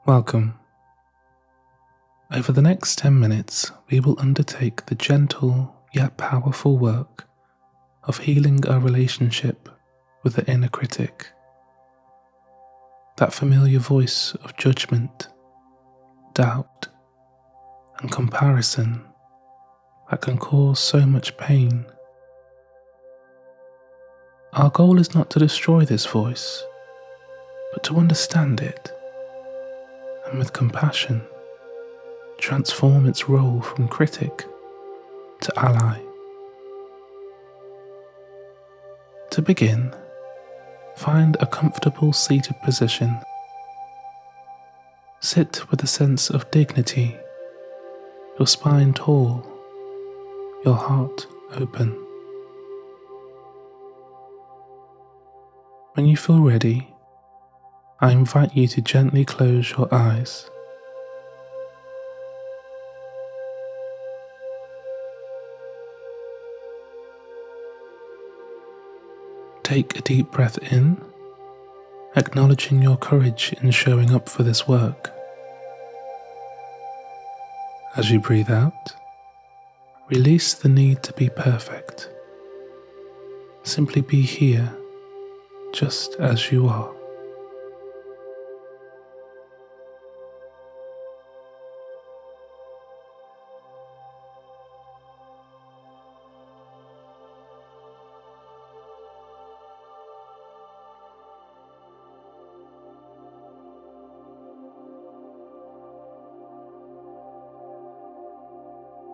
Welcome. Over the next 10 minutes, we will undertake the gentle yet powerful work of healing our relationship with the inner critic, that familiar voice of judgment, doubt, and comparison that can cause so much pain. Our goal is not to destroy this voice, but to understand it, and with compassion, transform its role from critic to ally. To begin, find a comfortable seated position. Sit with a sense of dignity, your spine tall, your heart open. When you feel ready, I invite you to gently close your eyes. Take a deep breath in, acknowledging your courage in showing up for this work. As you breathe out, release the need to be perfect. Simply be here, just as you are.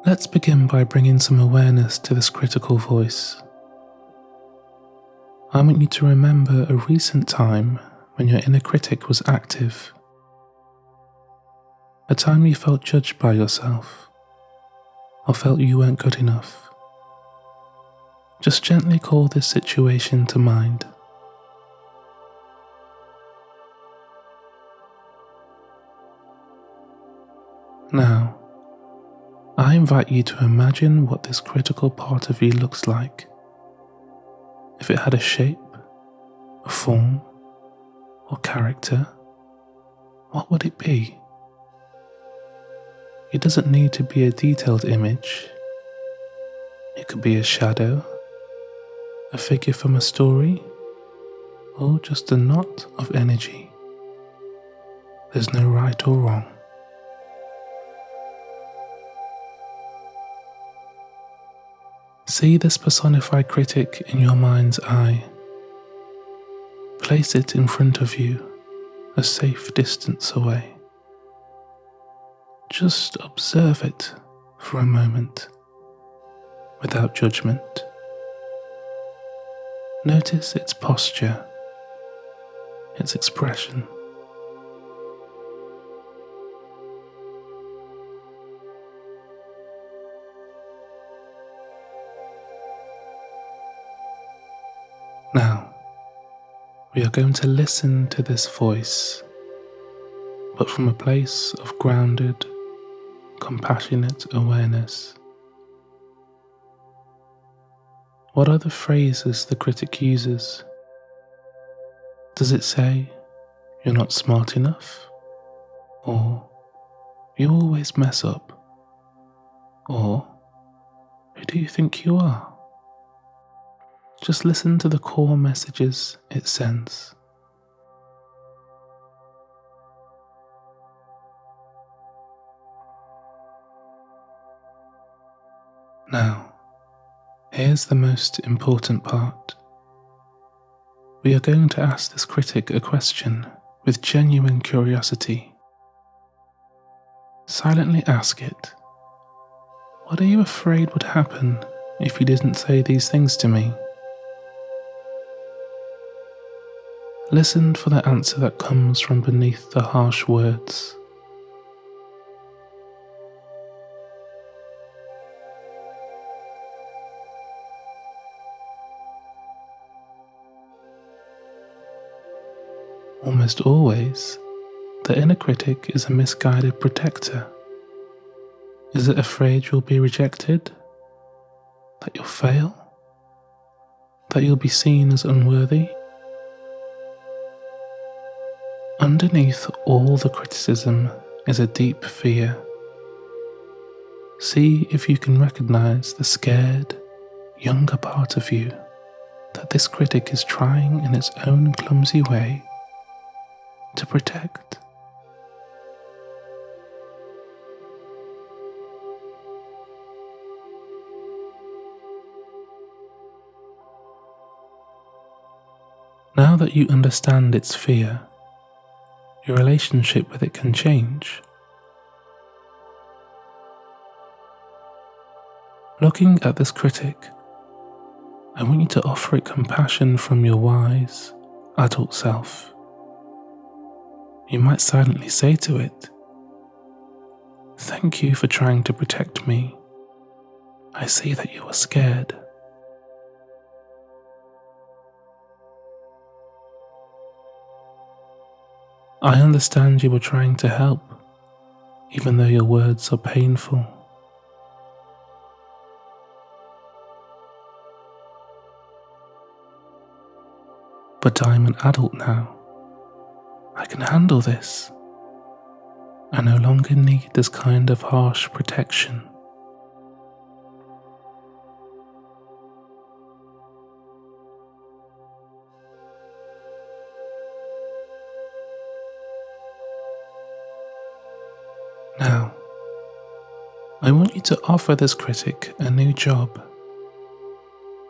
Let's begin by bringing some awareness to this critical voice. I want you to remember a recent time when your inner critic was active. A time you felt judged by yourself, or felt you weren't good enough. Just gently call this situation to mind. Now, I invite you to imagine what this critical part of you looks like. If it had a shape, a form, or character, what would it be? It doesn't need to be a detailed image. It could be a shadow, a figure from a story, or just a knot of energy. There's no right or wrong. See this personified critic in your mind's eye. Place it in front of you, a safe distance away. Just observe it for a moment, without judgment. Notice its posture, its expression. Now, we are going to listen to this voice, but from a place of grounded, compassionate awareness. What are the phrases the critic uses? Does it say, "You're not smart enough"? Or, "You always mess up"? Or, "Who do you think you are?" Just listen to the core messages it sends. Now, here's the most important part. We are going to ask this critic a question with genuine curiosity. Silently ask it, "What are you afraid would happen if you didn't say these things to me?" Listen for the answer that comes from beneath the harsh words. Almost always, the inner critic is a misguided protector. Is it afraid you'll be rejected? That you'll fail? That you'll be seen as unworthy? Underneath all the criticism is a deep fear. See if you can recognize the scared, younger part of you that this critic is trying in its own clumsy way to protect. Now that you understand its fear, your relationship with it can change. Looking at this critic, I want you to offer it compassion from your wise, adult self. You might silently say to it, "Thank you for trying to protect me. I see that you are scared." I understand you were trying to help, even though your words are painful. But I'm an adult now. I can handle this. I no longer need this kind of harsh protection. Now, I want you to offer this critic a new job.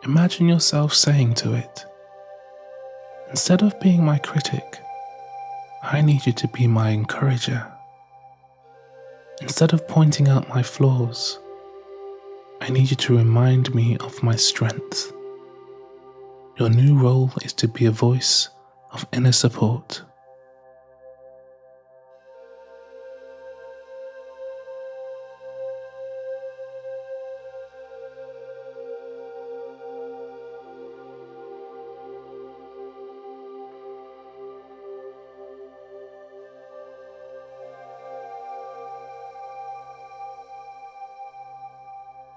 Imagine yourself saying to it, "Instead of being my critic, I need you to be my encourager. Instead of pointing out my flaws, I need you to remind me of my strengths." Your new role is to be a voice of inner support.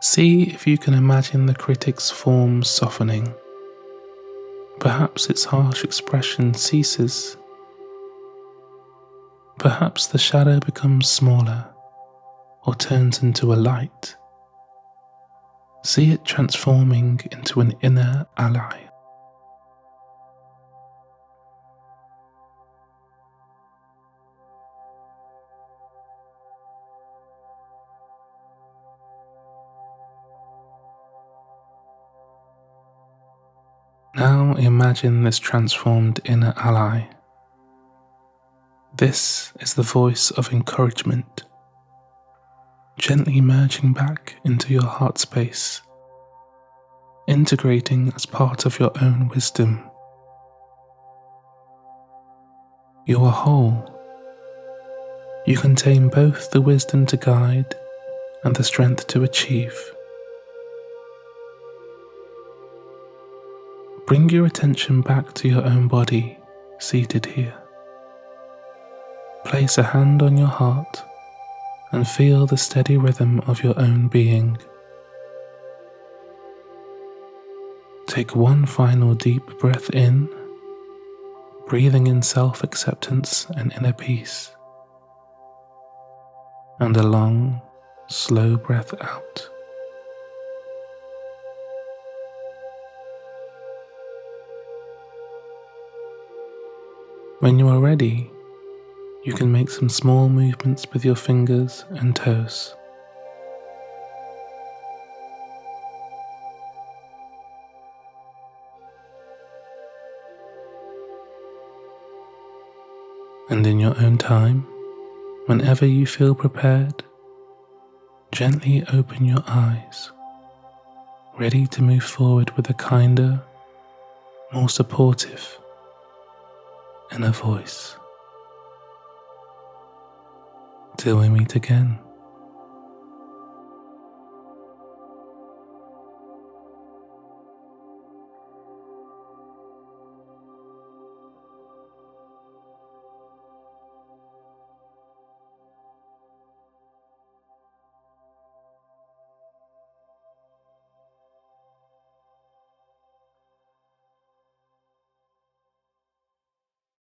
See if you can imagine the critic's form softening. Perhaps its harsh expression ceases. Perhaps the shadow becomes smaller or turns into a light. See it transforming into an inner ally. Now imagine this transformed inner ally. This is the voice of encouragement, gently merging back into your heart space, integrating as part of your own wisdom. You are whole. You contain both the wisdom to guide and the strength to achieve. Bring your attention back to your own body, seated here. Place a hand on your heart and feel the steady rhythm of your own being. Take one final deep breath in, breathing in self-acceptance and inner peace, and a long, slow breath out. When you are ready, you can make some small movements with your fingers and toes. And in your own time, whenever you feel prepared, gently open your eyes, ready to move forward with a kinder, more supportive inner voice. Till we meet again.